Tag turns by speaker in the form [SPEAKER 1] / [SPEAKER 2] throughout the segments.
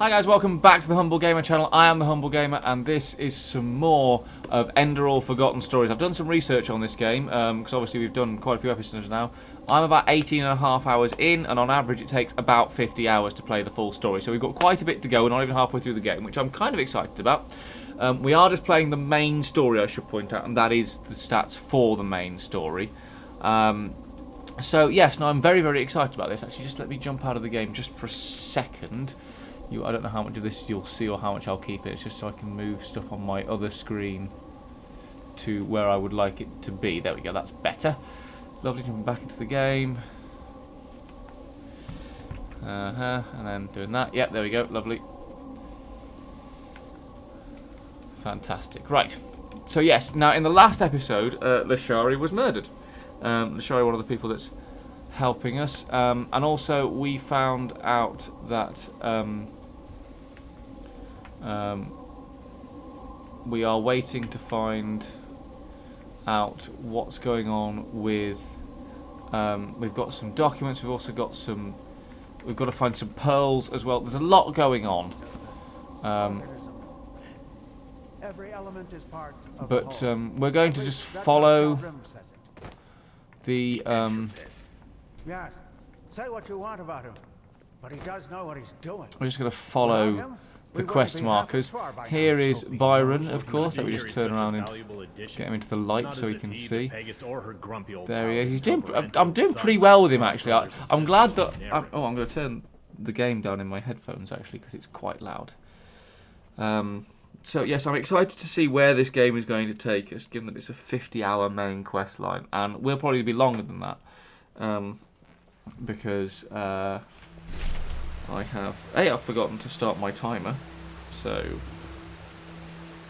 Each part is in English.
[SPEAKER 1] Hi guys, welcome back to the Humble Gamer channel. I am the Humble Gamer and this is some more of Enderal Forgotten Stories. I've done some research on this game because obviously we've done quite a few episodes now. I'm about 18.5 hours in and on average it takes about 50 hours to play the full story. So we've got quite a bit to go. We're not even halfway through the game, which I'm kind of excited about. We are just playing the main story, I should point out, and that is the stats for the main story. So yes, now I'm very, very excited about this. Actually, just let me jump out of the game just for a second. I don't know how much of this you'll see or how much I'll keep it. It's just so I can move stuff on my other screen to where I would like it to be. There we go, that's better. Lovely, jumping back into the game. And then doing that. Yep, there we go, lovely. Fantastic. Right. So yes, now in the last episode, Lashari was murdered. Lashari, one of the people that's helping us. And also we found out that we are waiting to find out what's going on with we've got some documents, we've also got some, we've got to find some pearls as well. There's a lot going on.
[SPEAKER 2] Every element is part of
[SPEAKER 1] But we're going to just follow the
[SPEAKER 2] yes, say what you want about him, but he does know what he's doing.
[SPEAKER 1] we're just going to follow the quest markers. Here is Byron, of course. Let me just turn around and get him into the light so he can see. There he is. He's doing. I'm doing pretty well with him actually. I'm glad that. I'm going to turn the game down in my headphones actually because it's quite loud. So yes, I'm excited to see where this game is going to take us, given that it's a 50-hour main quest line, and we'll probably be longer than that because. I've forgotten to start my timer, so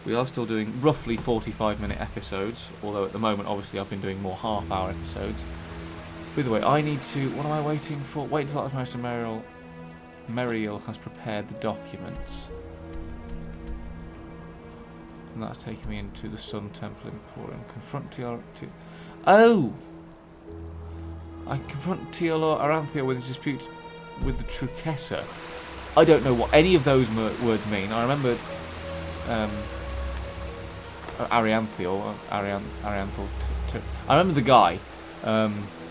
[SPEAKER 1] we are still doing roughly 45-minute episodes, although at the moment obviously I've been doing more half-hour episodes. By the way, I need to, what am I waiting for? Wait until Master Mícheál has prepared the documents. And that's taking me into the Sun Temple Emporium. Confront Oh! I confront Teodor Aranthiel with his dispute with the Truquessa. I don't know what any of those words mean. I remember Arianthiel. I remember the guy.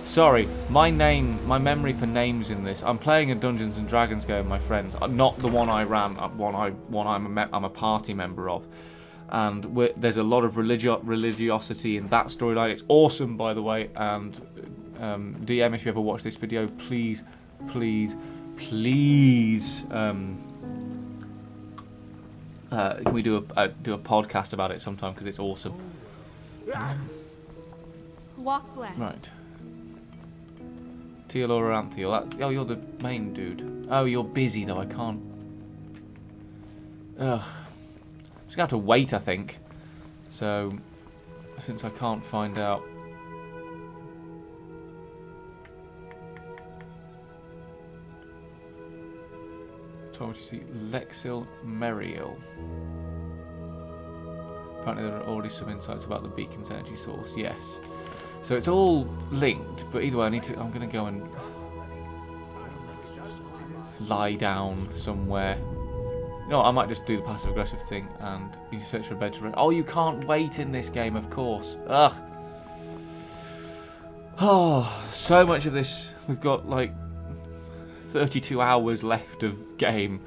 [SPEAKER 1] Sorry, my memory for names in this. I'm playing a Dungeons and Dragons game, my friends. Not the one I ran. One I'm a party member of. And there's a lot of religiosity in that storyline. It's awesome, by the way. And DM, if you ever watch this video, please. Can we do a podcast about it sometime because it's awesome.
[SPEAKER 3] Walk blessed.
[SPEAKER 1] Right. Teodor Aranthiel. Oh, you're the main dude. Oh, you're busy though. I can't. Ugh. I'm just gonna have to wait, I think. So, since I can't find out. Told me to see Lexil Mícheál. Apparently there are already some insights about the beacon's energy source. Yes. So it's all linked, but either way I'm going to go and lie down somewhere. You know what, I might just do the passive aggressive thing and you search for a bed to rest. Oh, you can't wait in this game, of course. Ugh. Oh, so much of this. We've got like 32 hours left of game,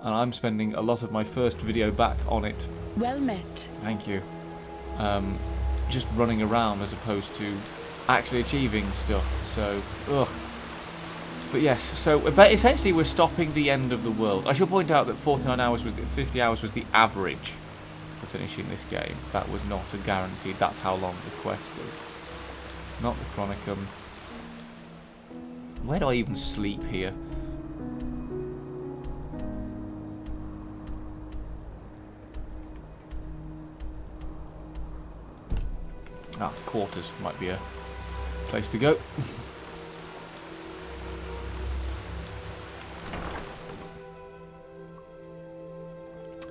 [SPEAKER 1] and I'm spending a lot of my first video back on it.
[SPEAKER 3] Well met.
[SPEAKER 1] Thank you. Just running around as opposed to actually achieving stuff. So, ugh. But yes, so but essentially we're stopping the end of the world. I should point out that 49 hours was 50 hours was the average for finishing this game. That was not a guarantee. That's how long the quest is. Not the Chronicum. Where do I even sleep here? Ah, quarters might be a place to go.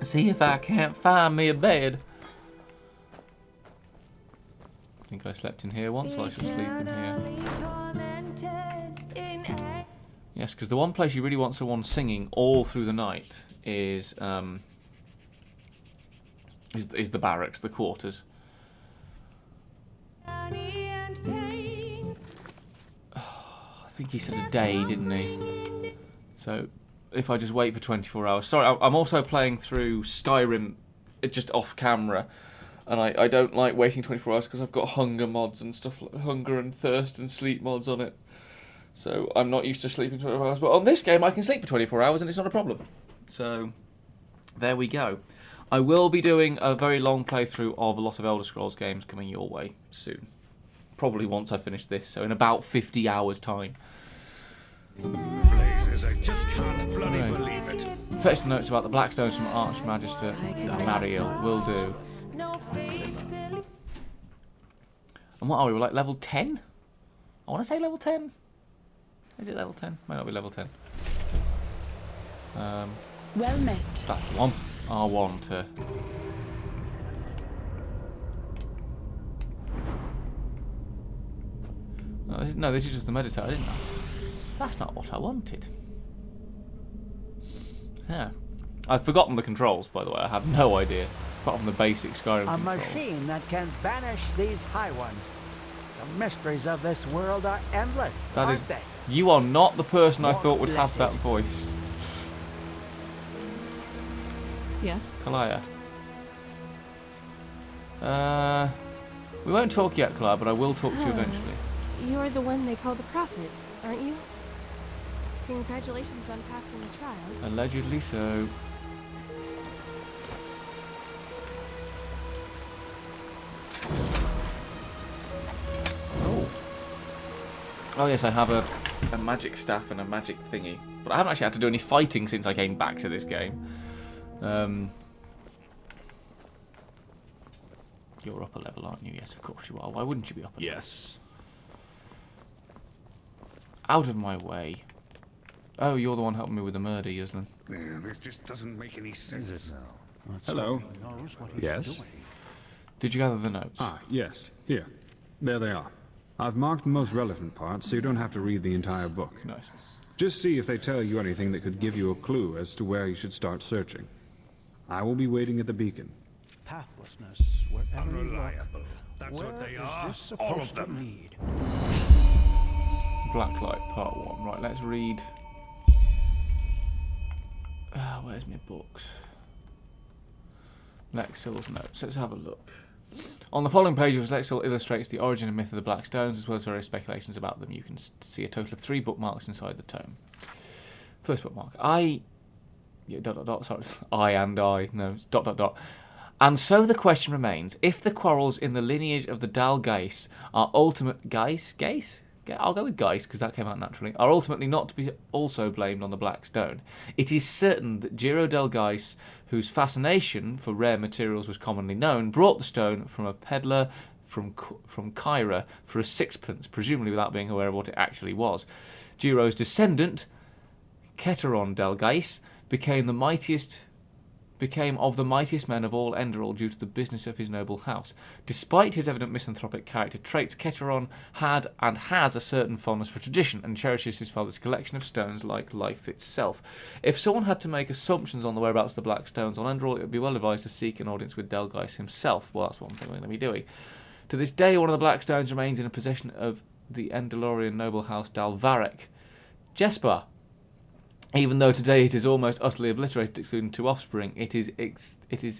[SPEAKER 1] See if I can't find me a bed. I think I slept in here once, so I should sleep in here. Yes, because the one place you really want someone singing all through the night is the barracks, the quarters. I think he said a day, didn't he? So if I just wait for 24 hours. Sorry, I'm also playing through Skyrim just off camera. And I don't like waiting 24 hours because I've got hunger mods and stuff, like hunger and thirst and sleep mods on it. So I'm not used to sleeping 24 hours. But on this game I can sleep for 24 hours and it's not a problem. So there we go. I will be doing a very long playthrough of a lot of Elder Scrolls games coming your way soon. Probably once I finish this, so in about 50 hours time.
[SPEAKER 4] Blazes, I just can't bloody believe it.
[SPEAKER 1] Fetch the notes about the Blackstones from Archmagister Mícheál. Will do. And what are we? We're like level 10? I want to say level 10. Is it level 10? Might not be level 10.
[SPEAKER 3] Well met.
[SPEAKER 1] That's the one. R1 to... No, this is just the meditator, didn't I? That's not what I wanted. Yeah. I've forgotten the controls, by the way. I have no idea. Apart from the basic Skyrim controls.
[SPEAKER 2] A machine that can banish these high ones. The mysteries of this world are endless, aren't they?
[SPEAKER 1] You are not the person I thought would have that voice.
[SPEAKER 5] Yes?
[SPEAKER 1] Kalaya. We won't talk yet, Kalaya, but I will talk to you eventually.
[SPEAKER 5] You're the one they call the prophet, aren't you? Congratulations on passing the trial.
[SPEAKER 1] Allegedly so. Oh yes, I have a magic staff and a magic thingy. But I haven't actually had to do any fighting since I came back to this game. You're up a level, aren't you? Yes, of course you are. Why wouldn't you be up a level?
[SPEAKER 4] Yes.
[SPEAKER 1] Out of my way. Oh, you're the one helping me with the murder, Yuzlan.
[SPEAKER 4] Yeah, this just doesn't make any sense.
[SPEAKER 6] Hello. Yes?
[SPEAKER 1] Did you gather the notes?
[SPEAKER 6] Ah, yes. Here. There they are. I've marked the most relevant parts, so you don't have to read the entire book.
[SPEAKER 1] Nice.
[SPEAKER 6] Just see if they tell you anything that could give you a clue as to where you should start searching. I will be waiting at the beacon.
[SPEAKER 2] Pathlessness wherever you look.
[SPEAKER 4] Unreliable. That's
[SPEAKER 2] Where
[SPEAKER 4] what they
[SPEAKER 2] is
[SPEAKER 4] are.
[SPEAKER 2] this
[SPEAKER 4] All of
[SPEAKER 2] supposed to
[SPEAKER 4] them.
[SPEAKER 2] lead?
[SPEAKER 1] Blacklight Part 1. Right, let's read. Where's my books? Lexil's notes. Let's have a look. On the following pages, Lexil illustrates the origin and myth of the Black Stones, as well as various speculations about them. You can see a total of 3 bookmarks inside the tome. First bookmark. Sorry. And so the question remains, if the quarrels in the lineage of the Dalgais are I'll go with Geist, because that came out naturally, are ultimately not to be also blamed on the Black Stone. It is certain that Giro Delgais, whose fascination for rare materials was commonly known, brought the stone from a peddler from Caira for a sixpence, presumably without being aware of what it actually was. Giro's descendant, Keteron Delgais, became of the mightiest men of all Enderal due to the business of his noble house. Despite his evident misanthropic character traits, Keteron had and has a certain fondness for tradition and cherishes his father's collection of stones like life itself. If someone had to make assumptions on the whereabouts of the Black Stones on Enderal, it would be well advised to seek an audience with Delgais himself. Well, that's one thing we're going to be doing. To this day, one of the Black Stones remains in a possession of the Endelorian noble house Dalvarek. Jespar. Even though today it is almost utterly obliterated, excluding 2 offspring, it is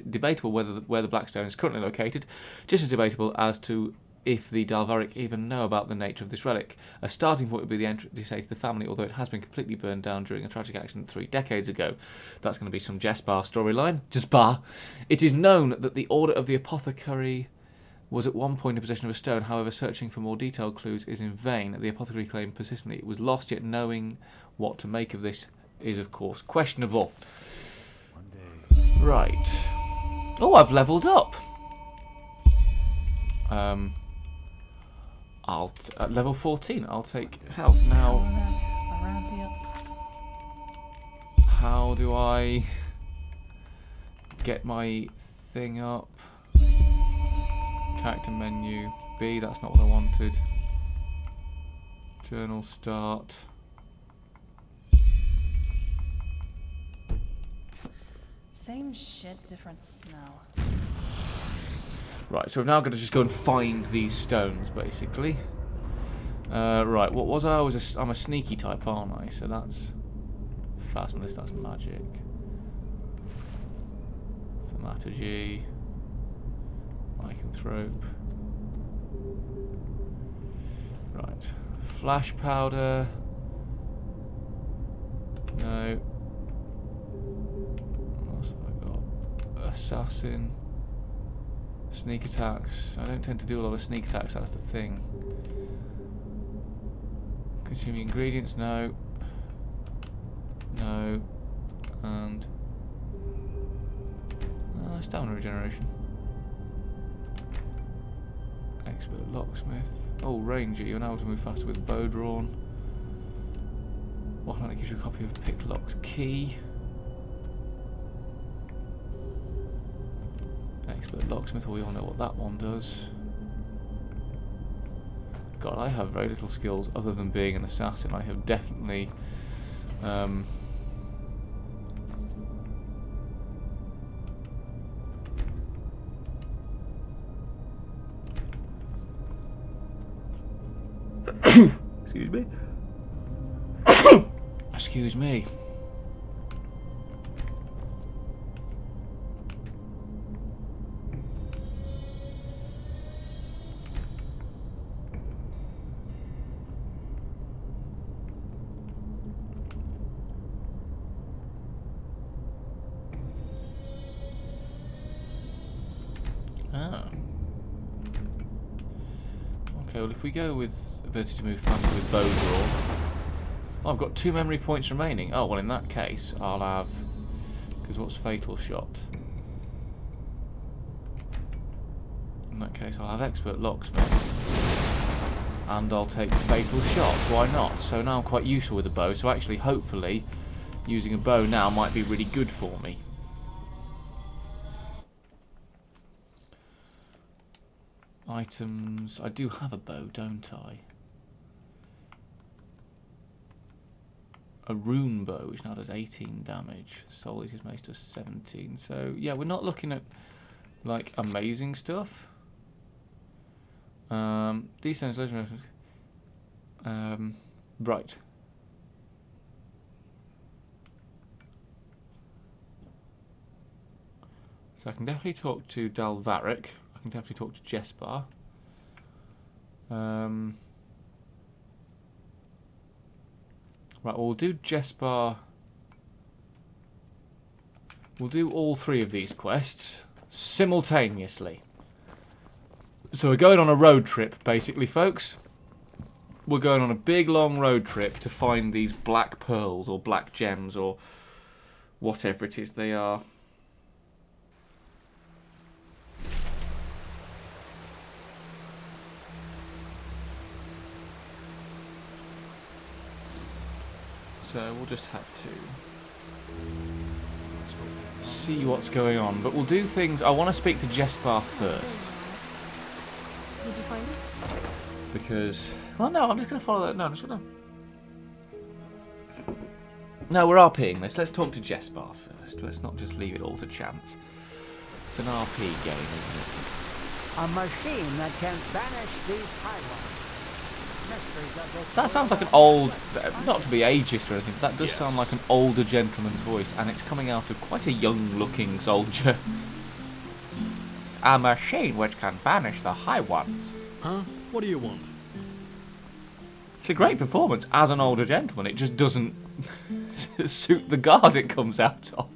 [SPEAKER 1] debatable where the Blackstone is currently located, just as debatable as to if the Dalvarek even know about the nature of this relic. A starting point would be the entry to the family, although it has been completely burned down during a tragic accident 3 decades ago. That's going to be some Jespar storyline. Jespar! It is known that the Order of the Apothecary was at one point in possession of a stone. However, searching for more detailed clues is in vain. The apothecary claimed persistently it was lost, yet knowing what to make of this is, of course, questionable. Right. Oh, I've levelled up. At level 14, I'll take health. Now, how do I get my thing up? Character menu. B, that's not what I wanted. Journal start.
[SPEAKER 7] Same shit, different smell.
[SPEAKER 1] Right, so we're now going to just go and find these stones, basically. Right, what was I? I'm a sneaky type, aren't I? So that's fastness, that's magic. Thaumaturgy. Lycanthrope. Right. Flash powder. No. What else have I got? Assassin. Sneak attacks. I don't tend to do a lot of sneak attacks, that's the thing. Consuming ingredients, no. No. And stamina regeneration. Expert locksmith. Oh, ranger, you're now able to move faster with bow drawn. What gives you a copy of Picklock's key. Expert locksmith, we all know what that one does. God, I have very little skills other than being an assassin. I have definitely excuse me. Excuse me. Ah. Okay, well if we go with ability to move faster with bow draw. Oh, I've got 2 memory points remaining. Oh, well in that case I'll have... Because what's fatal shot? In that case I'll have expert locksmith. And I'll take fatal shot. Why not? So now I'm quite useful with a bow. So actually, hopefully, using a bow now might be really good for me. Items. I do have a bow, don't I? A rune bow, which now does 18 damage. Soul Eater's Mace does 17. So, yeah, we're not looking at, like, amazing stuff. These things, right. So I can definitely talk to Dalvaric. I can definitely talk to Jespar. Right, well, we'll do Jespar. We'll do all 3 of these quests simultaneously. So we're going on a road trip, basically, folks. We're going on a big, long road trip to find these black pearls or black gems or whatever it is they are. So we'll just have to see what's going on. But we'll do things... I want to speak to Jespar first.
[SPEAKER 5] Did you find it?
[SPEAKER 1] Because... Well, no, I'm just going to follow that. No, I'm just going to... No, we're RPing this. Let's talk to Jespar first. Let's not just leave it all to chance. It's an RP game, isn't it?
[SPEAKER 2] A machine that can banish these high ones.
[SPEAKER 1] That sounds like an old, not to be ageist or anything, but that does sound like an older gentleman's voice, and it's coming out of quite a young-looking soldier. A machine which can banish the high ones.
[SPEAKER 8] Huh? What do you want?
[SPEAKER 1] It's a great performance as an older gentleman. It just doesn't suit the guard it comes out of.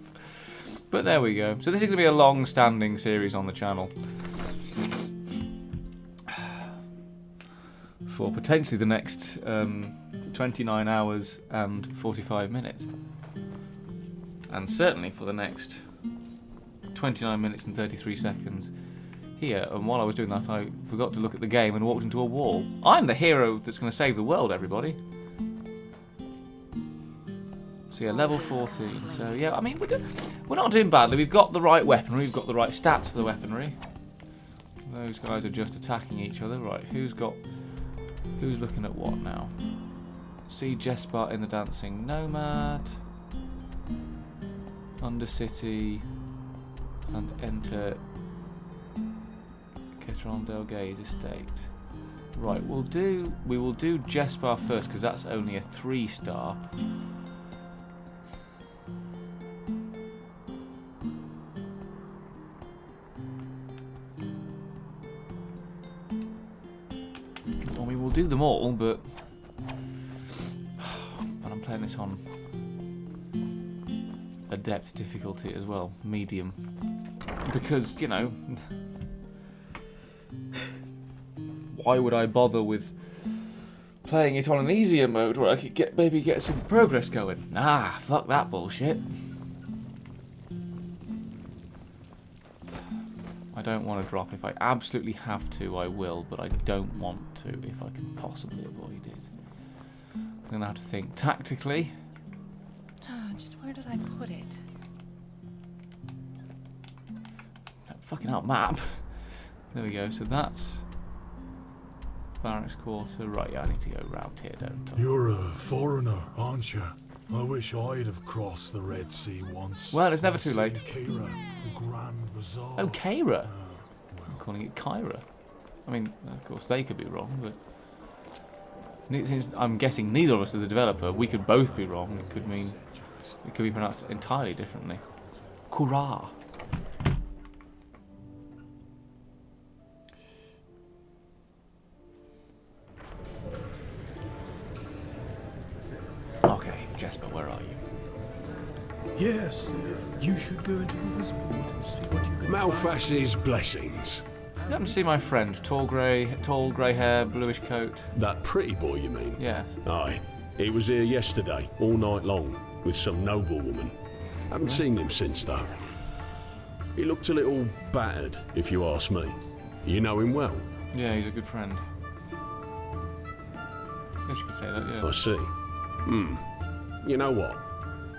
[SPEAKER 1] But there we go. So this is going to be a long-standing series on the channel. For potentially the next 29 hours and 45 minutes. And certainly for the next 29 minutes and 33 seconds here. And while I was doing that, I forgot to look at the game and walked into a wall. I'm the hero that's going to save the world, everybody. So yeah, level 14. So yeah, I mean, we're not doing badly. We've got the right weaponry. We've got the right stats for the weaponry. Those guys are just attacking each other. Right, who's looking at what now? See Jespar in the Dancing Nomad. Undercity. and enter Coincheanainn Delga's estate. Right, we will do Jespar first because that's only a 3-star. Well, we will do them all, but I'm playing this on a depth difficulty as well, medium, because, you know, why would I bother with playing it on an easier mode where I could maybe get some progress going? Nah, fuck that bullshit. I don't want to drop. If I absolutely have to, I will, but I don't want to if I can possibly avoid it. I'm going to have to think tactically.
[SPEAKER 7] Just where did I put it?
[SPEAKER 1] Fucking hell, map. There we go, so that's barracks quarter. Right, yeah, I need to go round here, don't I?
[SPEAKER 8] You're a foreigner, aren't you? I wish I'd have crossed the Red Sea once.
[SPEAKER 1] Well, it's never too late.
[SPEAKER 8] Cairo, the Grand Bazaar.
[SPEAKER 1] Oh, Cairo. I'm calling it Cairo. I mean, of course, they could be wrong, but since I'm guessing neither of us are the developer, we could both be wrong. It could mean it could be pronounced entirely differently. Kura. Okay, Jespar, where are you?
[SPEAKER 9] Yes, you should go into the wizardboard and see what you can
[SPEAKER 10] Malfash's blessings.
[SPEAKER 1] You happen to see my friend, tall grey hair, bluish coat.
[SPEAKER 10] That pretty boy, you mean?
[SPEAKER 1] Yes.
[SPEAKER 10] Aye. He was here yesterday, all night long, with some noblewoman. Haven't seen him since, though. He looked a little battered, if you ask me. You know him well?
[SPEAKER 1] Yeah, he's a good friend. I guess you could say that, yeah.
[SPEAKER 10] I see. You know what?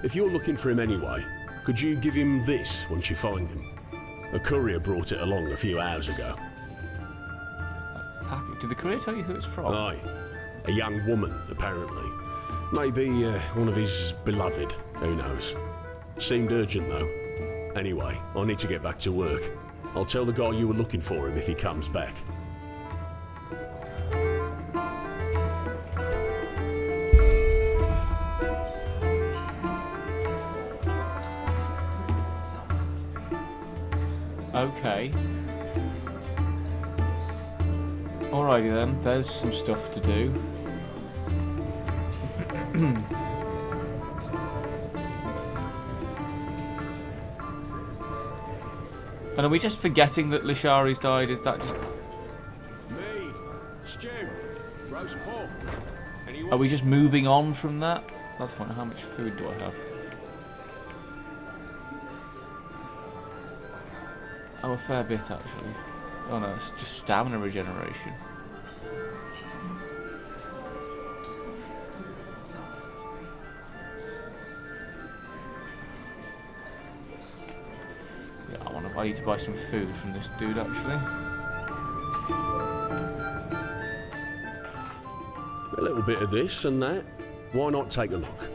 [SPEAKER 10] If you're looking for him anyway, could you give him this once you find him? A courier brought it along a few hours ago.
[SPEAKER 1] Did the courier tell you who it's from?
[SPEAKER 10] Aye. A young woman, apparently. Maybe one of his beloved, who knows. Seemed urgent, though. Anyway, I need to get back to work. I'll tell the guy you were looking for him if he comes back.
[SPEAKER 1] Okay. Alrighty then, there's some stuff to do. And are we just forgetting that Lishari's died? Is that just...
[SPEAKER 10] Mead, stew, roast pork. Anyone?
[SPEAKER 1] Are we just moving on from that? That's fine. How much food do I have? Oh, a fair bit actually. Oh no, it's just stamina regeneration. Yeah, I need to buy some food from this dude actually.
[SPEAKER 10] A little bit of this and that. Why not take a look?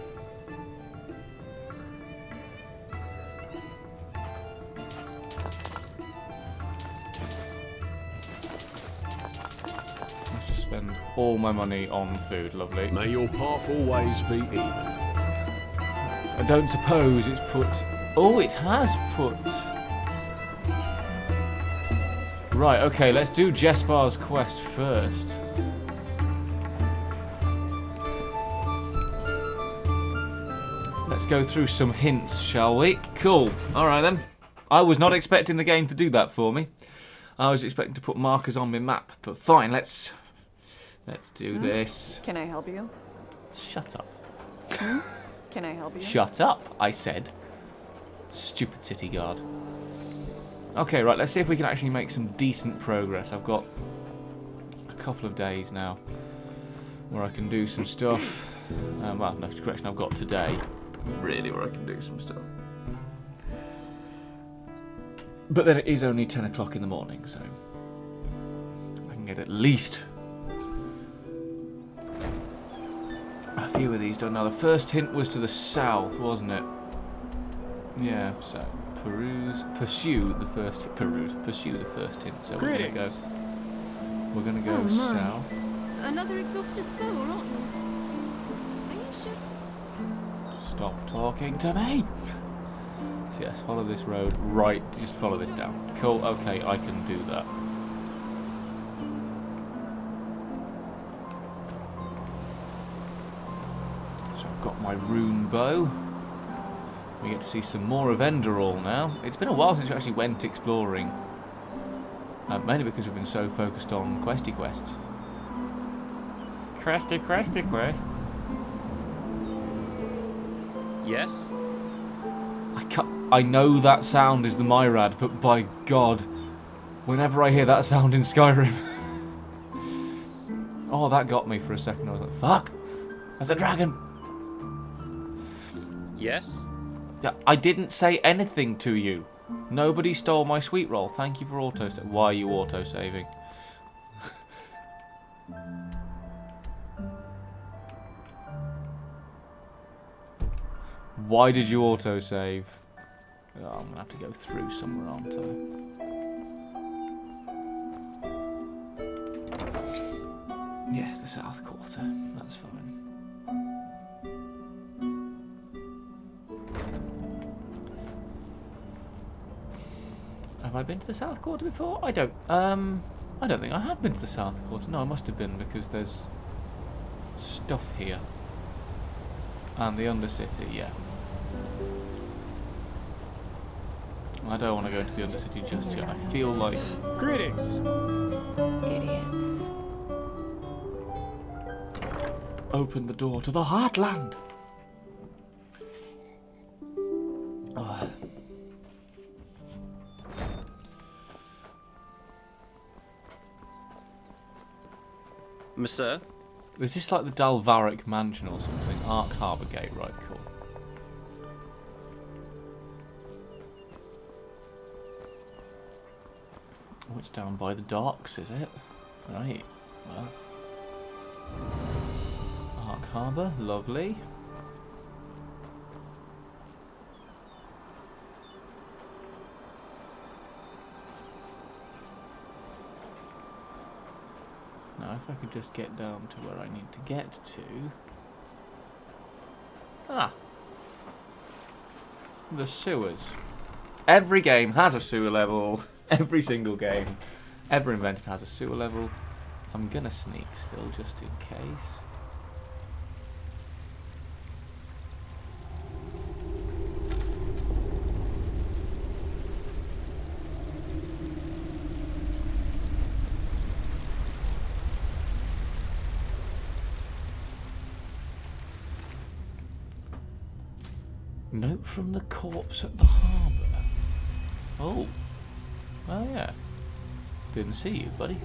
[SPEAKER 1] All my money on food, lovely.
[SPEAKER 10] May your path always be even.
[SPEAKER 1] I don't suppose it's put... Oh, it has put... Right, okay, let's do Jespar's quest first. Let's go through some hints, shall we? Cool. Alright then. I was not expecting the game to do that for me. I was expecting to put markers on my map, but fine, let's do this.
[SPEAKER 5] Can I help you?
[SPEAKER 1] Shut up.
[SPEAKER 5] Can I help you?
[SPEAKER 1] Shut up, I said. Stupid city guard. Okay, right, let's see if we can actually make some decent progress. I've got a couple of days now where I can do some stuff. Well, no, correction, I've got today, really, where I can do some stuff. But then it is only 10 o'clock in the morning, so I can get at least a few of these done. Now, the first hint was to the south, wasn't it? Yeah, so Pursue the first hint. So we're gonna go south.
[SPEAKER 3] Another exhausted soul, aren't you? Are you sure?
[SPEAKER 1] Stop talking to me. So yes, follow this road. Right, just follow this down. Cool. Okay, I can do that. So I've got my rune bow. We get to see some more of Enderal now. It's been a while since we actually went exploring. Mainly because we've been so focused on questy quests. Questy quests.
[SPEAKER 11] Yes?
[SPEAKER 1] I know that sound is the Myrad, but by God, whenever I hear that sound in Skyrim... oh, that got me for a second. I was like, fuck! That's a dragon!
[SPEAKER 11] Yes?
[SPEAKER 1] Yeah, I didn't say anything to you. Nobody stole my sweet roll. Thank you for auto-saving. Why are you auto-saving? Why did you auto-save? Oh, I'm going to have to go through somewhere, aren't I? Yes, the South Quarter. That's fine. Have I been to the South Quarter before? I don't think I have been to the South Quarter. No, I must have been because there's stuff here. And the Undercity, yeah. I don't want to go into the Undercity just yet. I feel like...
[SPEAKER 11] Greetings!
[SPEAKER 5] Idiots.
[SPEAKER 1] Open the door to the Heartland! Oh.
[SPEAKER 11] Monsieur?
[SPEAKER 1] Is this like the Dalvaric Mansion or something? Ark Harbour Gate, right, cool. Oh, it's down by the docks, is it? Right, well. Ark Harbour, lovely. Now, if I could just get down to where I need to get to... Ah! The sewers. Every game has a sewer level. Every single game ever invented has a sewer level. I'm gonna sneak still, just in case. Note from the corpse at the harbour. Oh. Oh yeah. Didn't see you, buddy.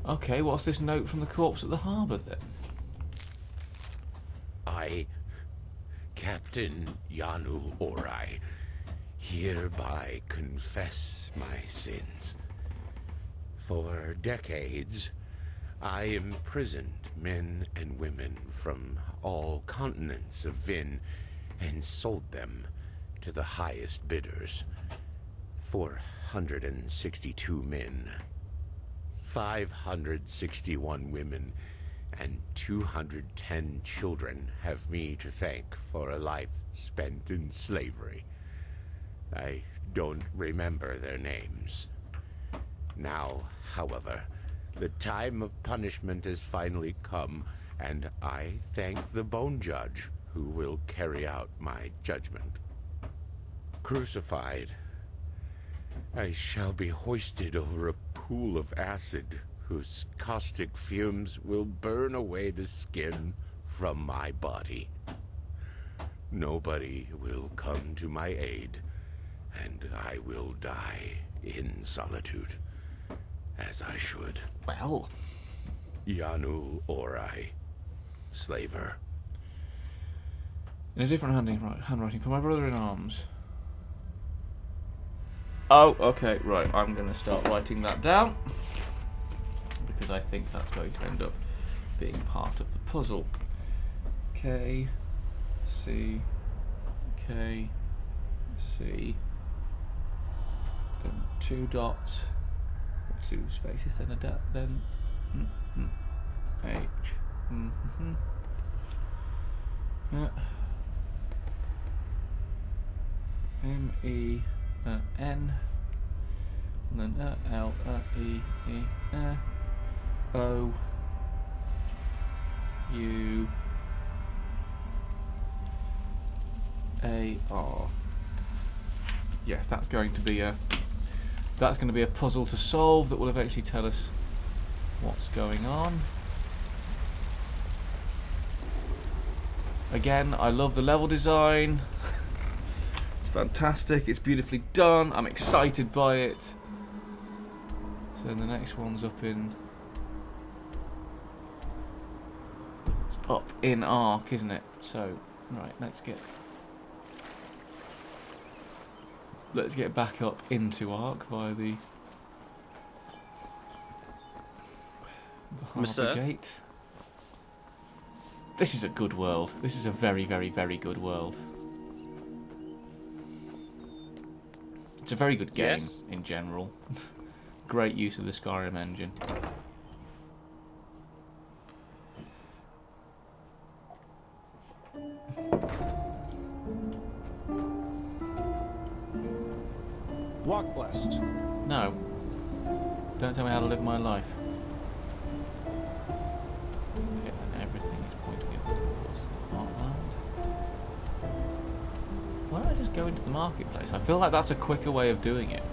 [SPEAKER 1] Okay, what's this note from the corpse at the harbour then?
[SPEAKER 12] I, Captain Yanu Orai, hereby confess my sins. For decades, I imprisoned men and women from all continents of Vin and sold them to the highest bidders. 462 men, 561 women, and 210 children have me to thank for a life spent in slavery. I don't remember their names. Now, however, the time of punishment has finally come, and I thank the Bone Judge who will carry out my judgment. Crucified, I shall be hoisted over a pool of acid whose caustic fumes will burn away the skin from my body. Nobody will come to my aid, and I will die in solitude, as I should.
[SPEAKER 1] Well...
[SPEAKER 12] Yanu Orai, slaver.
[SPEAKER 1] In a different handwriting for my brother in arms. Oh, okay, right. I'm going to start writing that down because I think that's going to end up being part of the puzzle. K, C, K, C. 2 dots. 2 spaces, then a dot, then H. M E N, and then L E E O U A R. Yes, that's going to be a puzzle to solve that will eventually tell us what's going on. Again, I love the level design. It's fantastic, it's beautifully done, I'm excited by it. So then the next one's up in... It's up in Arc, isn't it? So, right, let's get back up into Arc via the harbour gate. This is a good world. This is a very, very, very good world. It's a very good game in general. Great use of the Skyrim engine.
[SPEAKER 11] Walk blessed.
[SPEAKER 1] No. Don't tell me how to live my life. Okay, then everything is pointing up towards the heartland. Why don't I just go into the marketplace? I feel like that's a quicker way of doing it.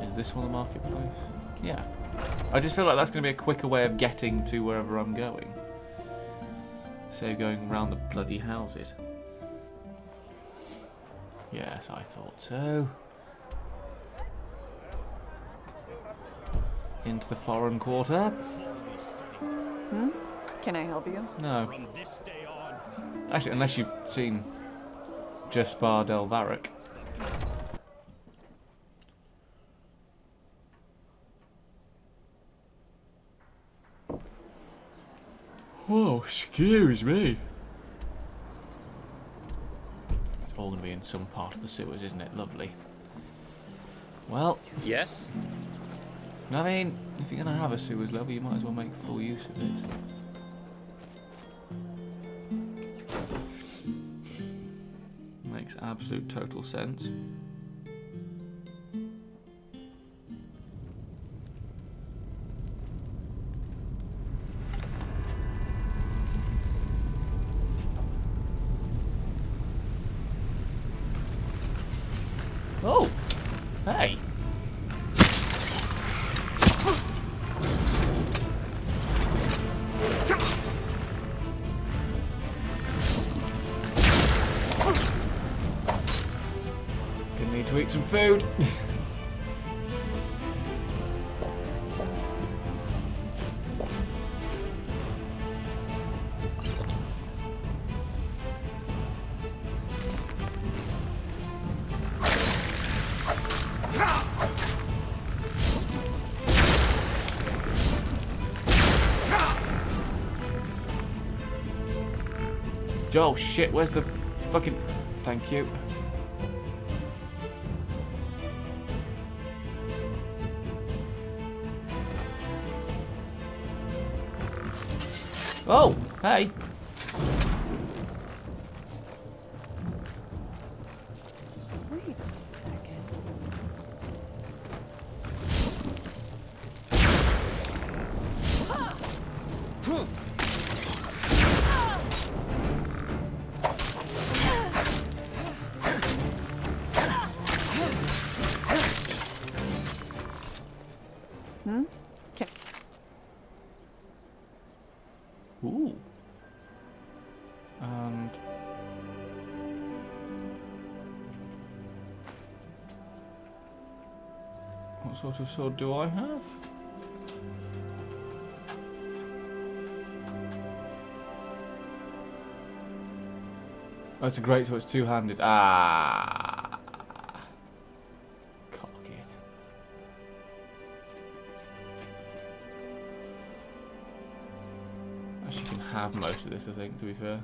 [SPEAKER 1] Is this one the marketplace? Yeah. I just feel like that's going to be a quicker way of getting to wherever I'm going. So going around the bloody houses. Yes, I thought so. Into the foreign quarter.
[SPEAKER 5] Can I help you?
[SPEAKER 1] No. Actually, unless you've seen Jespar del Varrock. Oh, excuse me. It's all going to be in some part of the sewers, isn't it? Lovely. Well.
[SPEAKER 11] Yes?
[SPEAKER 1] I mean, if you're going to have a sewers level, you might as well make full use of it. Makes absolute total sense. Oh! Hey! Gonna need to eat some food. Oh shit, where's the fucking... Thank you. Oh, hey.
[SPEAKER 5] Wait a second. Okay.
[SPEAKER 1] Ooh. And... what sort of sword do I have? Oh, it's a great sword, it's two-handed. Ah. Cock it. have most of this, I think, to be fair.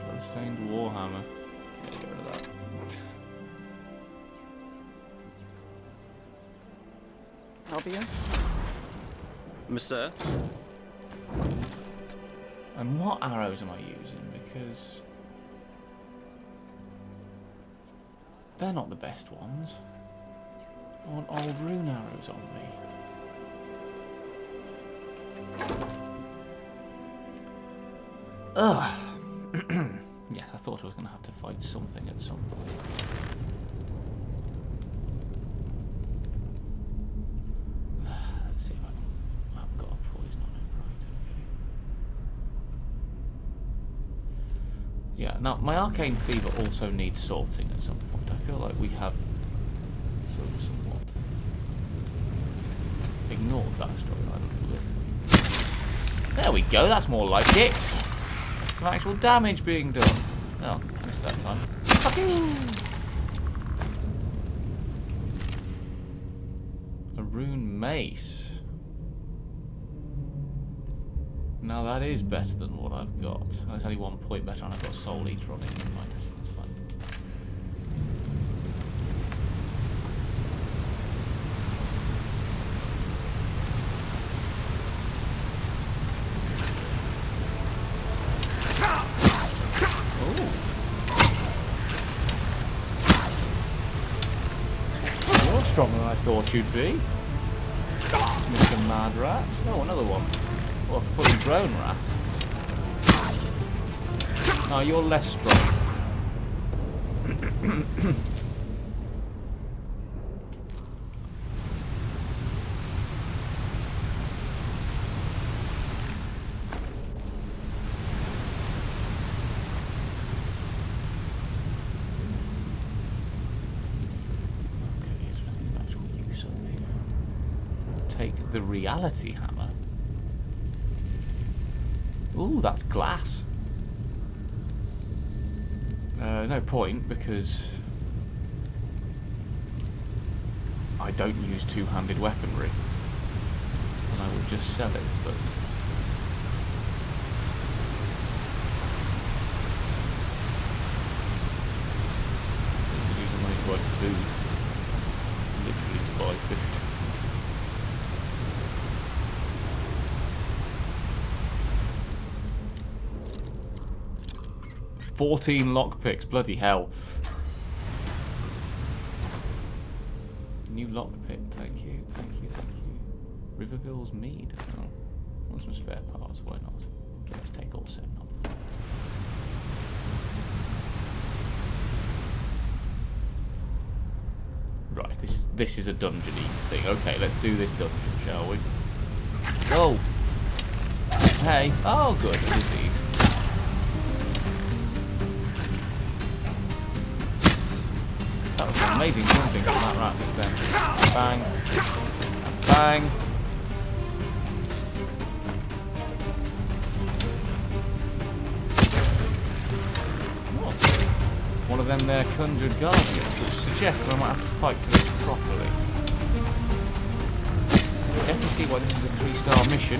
[SPEAKER 1] Bloodstained Warhammer. Yeah, get rid of that.
[SPEAKER 5] Help you?
[SPEAKER 13] Monsieur?
[SPEAKER 1] And what arrows am I using? Because they're not the best ones. I want old rune arrows on me. Ugh. Yes, I thought I was going to have to fight something at some point. Let's see if I can... I haven't got a poison on it. Right, okay. Yeah, now my Arcane Fever also needs sorting at some point. I feel like we have sort of somewhat ignored that storyline a little bit. There we go, that's more like it. Some actual damage being done. Oh, missed that time. A rune mace. Now that is better than what I've got. Oh, it's only 1 point better, and I've got Soul Eater on it. It's fine. Stronger than I thought you'd be. Mr. Mad Rat. Oh, another one. Or a fully grown rat. No, you're less strong. The reality hammer. Ooh, that's glass. No point, because I don't use two-handed weaponry. And I would just sell it, but... use the money to buy food. Literally to buy food. 14 lockpicks, bloody hell. New lockpick, thank you. Riverville's Mead. Oh, want some spare parts, why not? Okay, let's take all 7 of them. Right, this is a dungeon-y thing. Okay, let's do this dungeon, shall we? Whoa! Hey, oh good, a disease. That was amazing jumping on that rat just then. Bang. Bang. What? One of them there conjured guardians, which suggests that I might have to fight for this properly. Definitely see why this is a 3-star mission.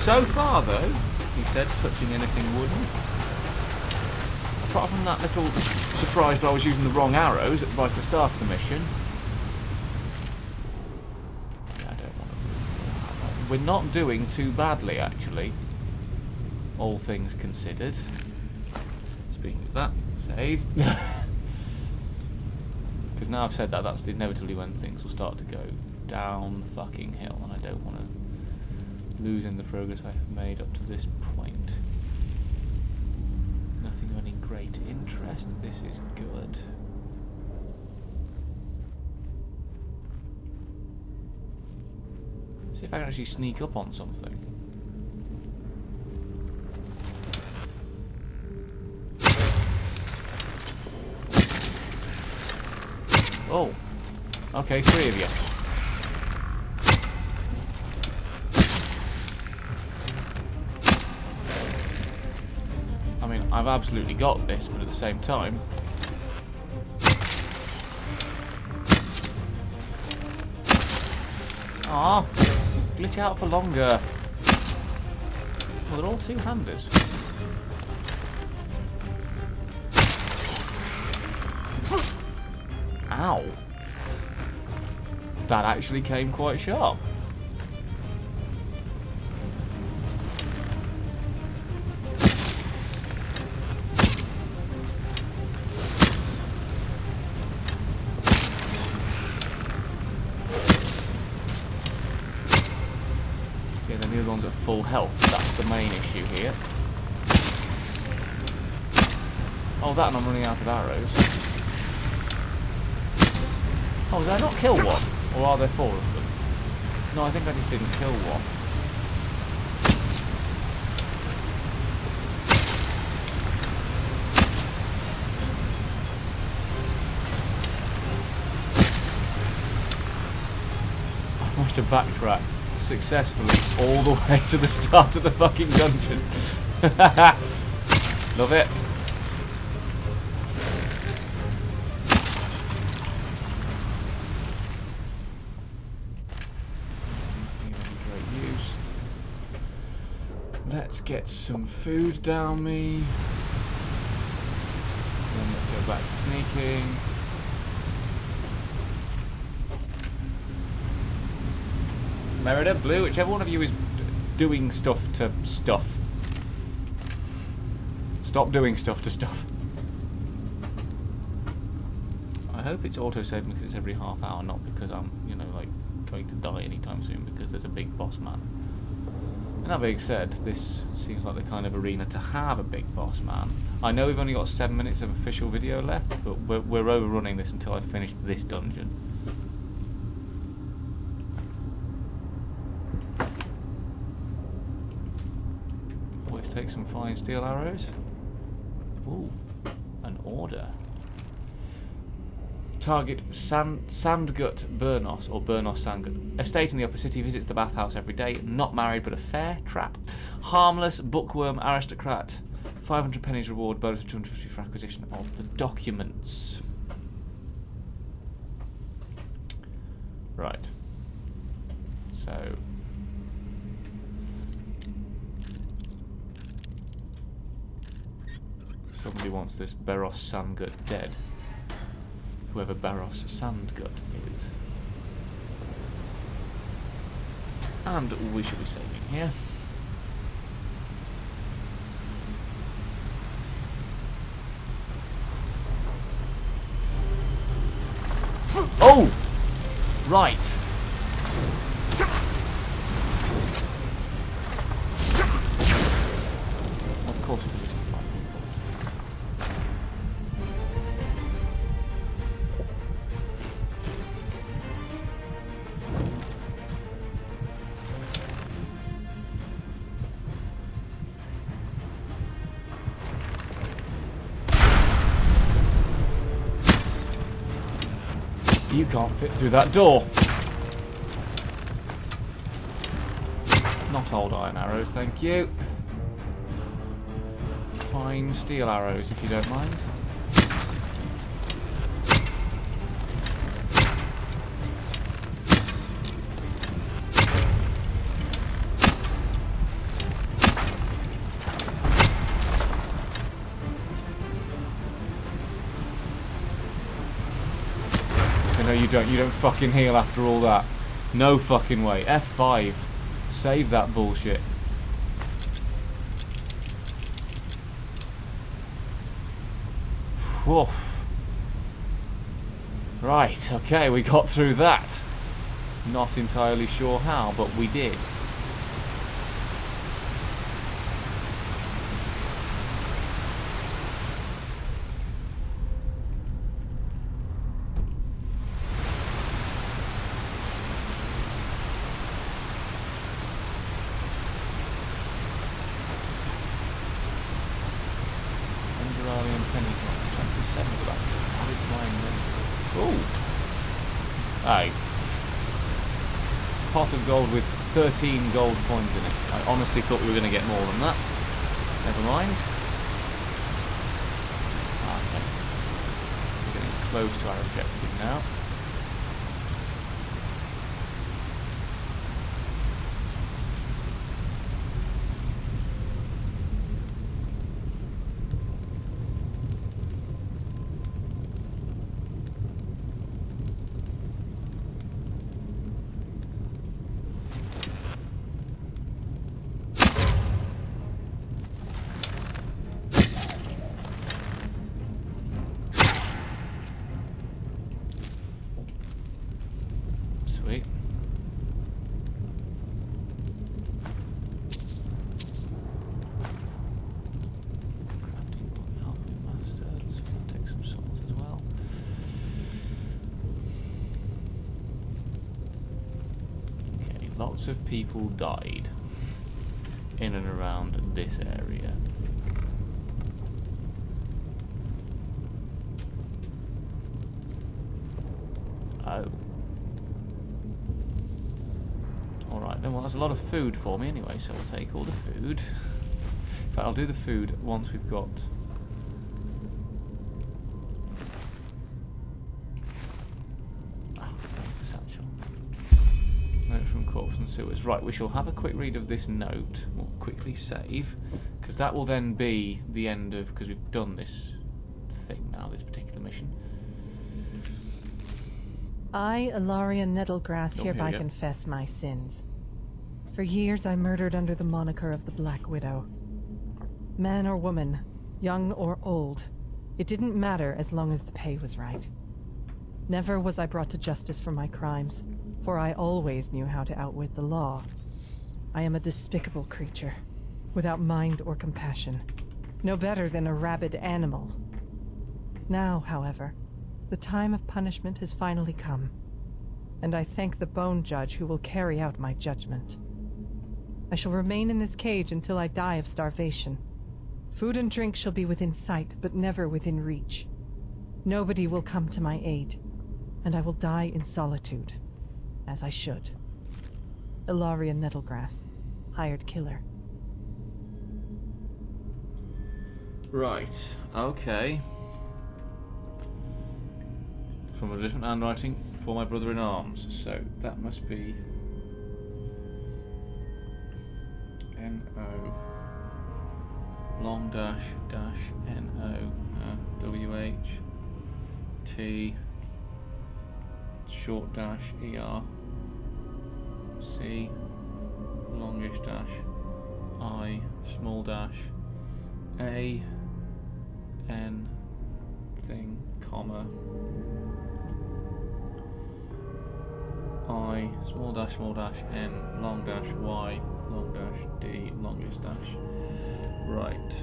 [SPEAKER 1] So far though, he said, touching anything wooden. Apart from that little surprise that I was using the wrong arrows right at the start of the mission. Yeah, I don't want to... We're not doing too badly, actually. All things considered. Speaking of that, save. Because now I've said that, that's inevitably when things will start to go down the fucking hill, and I don't want to lose in the progress I have made up to this point. Nothing of any great interest. This is good. See if I can actually sneak up on something. Oh. Okay, 3 of you. I mean, I've absolutely got this, but at the same time... Aw, glitch out for longer. Well, they're all two-handers. Ow. That actually came quite sharp. Yeah, then the other one's at full health. That's the main issue here. Oh, that and I'm running out of arrows. Oh, did I not kill one? Or are there 4 of them? No, I think I just didn't kill one. I managed to backtrack successfully all the way to the start of the fucking dungeon. Love it. Let's get some food down me. Then let's go back to sneaking. Merida, Blue, whichever one of you is doing stuff to stuff. Stop doing stuff to stuff. I hope it's auto-saving because it's every half hour, not because I'm, you know, like, going to die anytime soon because there's a big boss man. And that being said, this seems like the kind of arena to have a big boss man. I know we've only got 7 minutes of official video left, but we're overrunning this until I've finished this dungeon. Always take some fine steel arrows. Ooh, an order. Target Sandgut Burnos, or Burnos Sandgut. Estate in the upper city, visits the bathhouse every day. Not married, but a fair trap. Harmless bookworm aristocrat. 500 pennies reward, bonus of 250 for acquisition of the documents. Right. So. Somebody wants this Beros Sandgut dead. Whoever Beros Sandgut is. And we should be saving here. Oh! Right. Of course we just did my thought. You can't fit through that door. Not old iron arrows, thank you. Fine steel arrows, if you don't mind. No, you don't. You don't fucking heal after all that. No fucking way. F5. Save that bullshit. Whew. Right, okay, we got through that. Not entirely sure how, but we did. Pot of gold with 13 gold coins in it. I honestly thought we were going to get more than that. Never mind. Okay. We're getting close to our objective now. lots of people died in and around this area. Oh. Alright then, well that's a lot of food for me anyway, so I'll take all the food. In fact, I'll do the food once we've got... there's the satchel. Note from corpse and sewers. Right, we shall have a quick read of this note. We'll quickly save, because that will then be the end of... because we've done this thing now, this particular mission.
[SPEAKER 7] I, Ilaria Nettlegrass, hereby
[SPEAKER 1] go.
[SPEAKER 7] confess my sins. For years I murdered under the moniker of the Black Widow. Man or woman, young or old, it didn't matter as long as the pay was right. Never was I brought to justice for my crimes, for I always knew how to outwit the law. I am a despicable creature, without mind or compassion, no better than a rabid animal. Now, however, the time of punishment has finally come, and I thank the Bone Judge who will carry out my judgment. I shall remain in this cage until I die of starvation. Food and drink shall be within sight, but never within reach. Nobody will come to my aid, and I will die in solitude, as I should. Ilaria Nettlegrass, hired killer.
[SPEAKER 1] Right, okay. From a different handwriting for my brother in arms, so that must be N-O long dash dash N-O W-H T short dash E-R C longish dash I small dash A N thing comma I small dash N long dash Y long dash D longest dash. Right.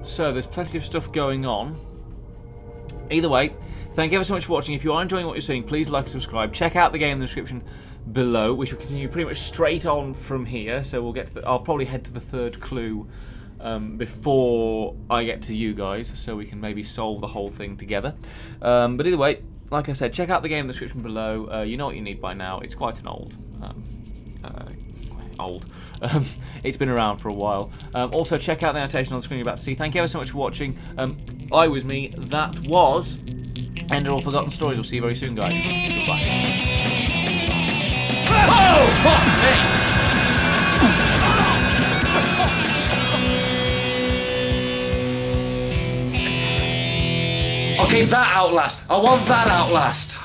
[SPEAKER 1] So there's plenty of stuff going on. Either way, thank you ever so much for watching. If you are enjoying what you're seeing, please like and subscribe. Check out the game in the description below. We shall continue pretty much straight on from here. So we'll get to I'll probably head to the third clue before I get to you guys, so we can maybe solve the whole thing together. But either way, like I said, check out the game in the description below. You know what you need by now. It's quite an old. It's been around for a while. Also, check out the annotation on the screen you're about to see. Thank you ever so much for watching. I was me. That was Enderal Forgotten Stories. We'll see you very soon, guys. Goodbye. Oh, fuck me! Okay, that Outlast. I want that Outlast.